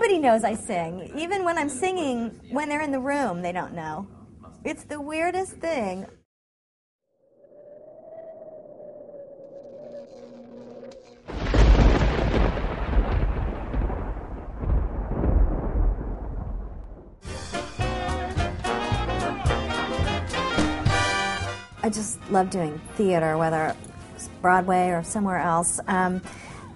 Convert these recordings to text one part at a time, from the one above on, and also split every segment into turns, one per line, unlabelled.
Nobody knows I sing. Even when I'm singing, when they're in the room, they don't know. It's the weirdest thing. I just love doing theater, whether it's Broadway or somewhere else.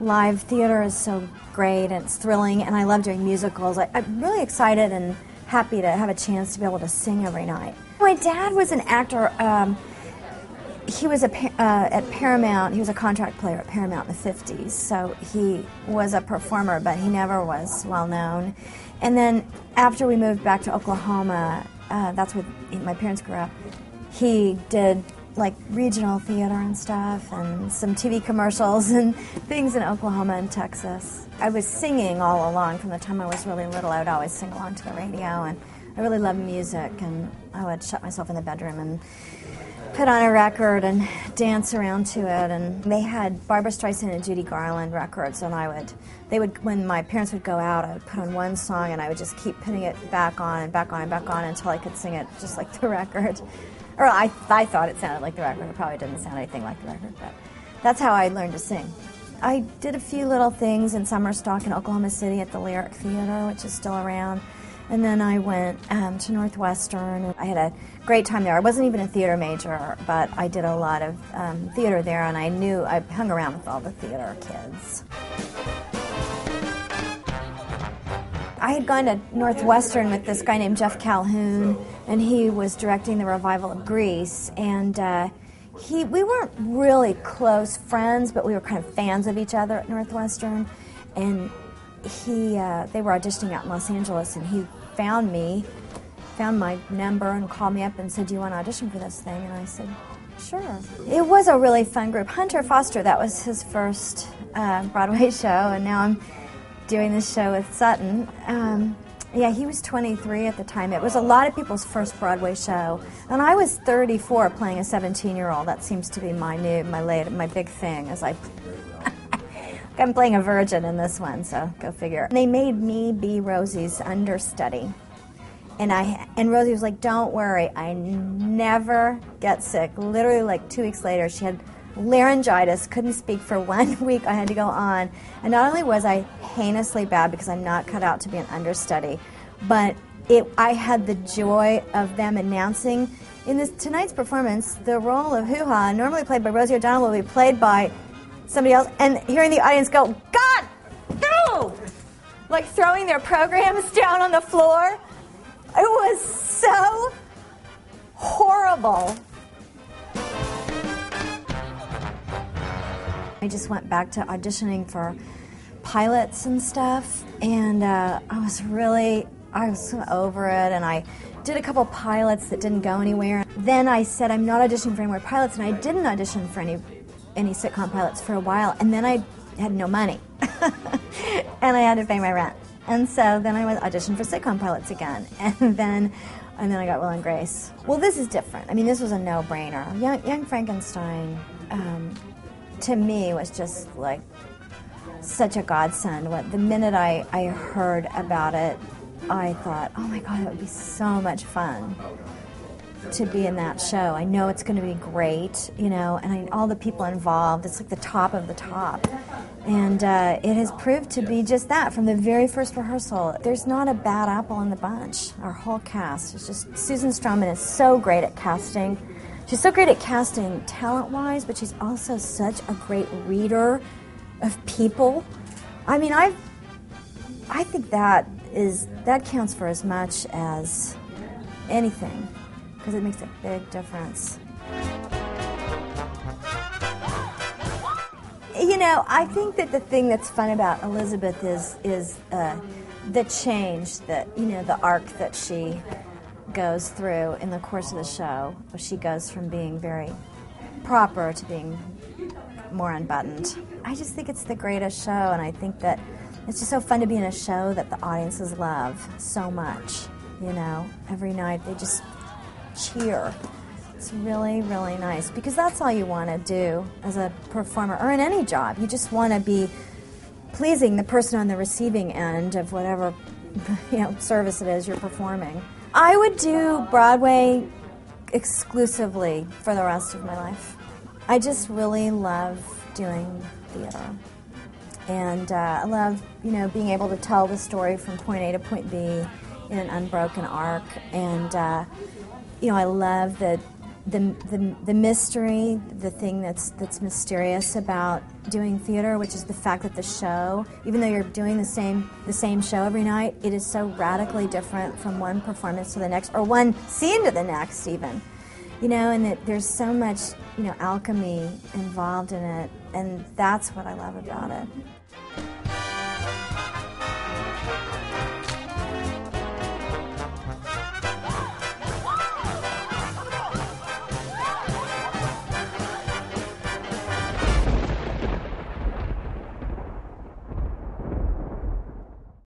Live theater is so great and it's thrilling, and I love doing musicals. I'm really excited and happy to have a chance to be able to sing every night. My dad was an actor. He was at Paramount. He was a contract player at Paramount in the 50s, so he was a performer, but he never was well known. And then after we moved back to Oklahoma, that's where my parents grew up, he did like regional theater and stuff and some TV commercials and things in Oklahoma and Texas. I was singing all along from the time I was really little. I would always sing along to the radio, and I really loved music, and I would shut myself in the bedroom and put on a record and dance around to it. And they had Barbra Streisand and Judy Garland records, and when my parents would go out, I would put on one song and I would just keep putting it back on and back on and back on until I could sing it just like the record. Or I thought it sounded like the record. It probably didn't sound anything like the record, but that's how I learned to sing. I did a few little things in summer stock in Oklahoma City at the Lyric Theater, which is still around. And then I went to Northwestern, and I had a great time there. I wasn't even a theater major, but I did a lot of theater there, and I hung around with all the theater kids. I had gone to Northwestern with this guy named Jeff Calhoun, and he was directing the revival of Grease, and we weren't really close friends, but we were kind of fans of each other at Northwestern, and they were auditioning out in Los Angeles, and he found my number and called me up and said, "Do you want to audition for this thing?" And I said, "Sure." It was a really fun group. Hunter Foster, that was his first Broadway show, and now I'm doing this show with Sutton. He was 23 at the time. It was a lot of people's first Broadway show, and I was 34 playing a 17-year-old. That seems to be my big thing. I'm playing a virgin in this one, so go figure. They made me be Rosie's understudy, and Rosie was like, "Don't worry, I never get sick." Literally, like 2 weeks later, she had laryngitis, couldn't speak for 1 week. I had to go on, and not only was I heinously bad because I'm not cut out to be an understudy, but I had the joy of them announcing in tonight's performance, the role of Hoo-Ha, normally played by Rosie O'Donnell, will be played by somebody else, and hearing the audience go, "God, no!" Like throwing their programs down on the floor. It was so horrible. I just went back to auditioning for pilots and stuff, and I was so over it, and I did a couple pilots that didn't go anywhere. Then I said, I'm not auditioning for any more pilots, and I didn't audition for any sitcom pilots for a while, and then I had no money, and I had to pay my rent. And so then I auditioned for sitcom pilots again, and then I got Will and Grace. Well, this is different. I mean, this was a no-brainer. Young Frankenstein, to me, was just like such a godsend. The minute I heard about it, I thought, oh my God, it would be so much fun to be in that show. I know it's going to be great, and all the people involved, it's like the top of the top. And it has proved to be just that from the very first rehearsal. There's not a bad apple in the bunch. Our whole cast is just, Susan Stroman is so great at casting. She's so great at casting talent-wise, but she's also such a great reader of people. I mean, I think that counts for as much as anything, because it makes a big difference. I think that the thing that's fun about Elizabeth is the change that, the arc that she goes through in the course of the show. She goes from being very proper to being more unbuttoned. I just think it's the greatest show, and I think that it's just so fun to be in a show that the audiences love so much. Every night they just cheer. It's really, really nice, because that's all you want to do as a performer or in any job. You just want to be pleasing the person on the receiving end of whatever service it is you're performing. I would do Broadway exclusively for the rest of my life. I just really love doing theater. And I love, being able to tell the story from point A to point B in an unbroken arc. And, I love the mystery, the thing that's mysterious about doing theater, which is the fact that the show, even though you're doing the same show every night, it is so radically different from one performance to the next, or one scene to the next even. And that there's so much, alchemy involved in it, and that's what I love about it.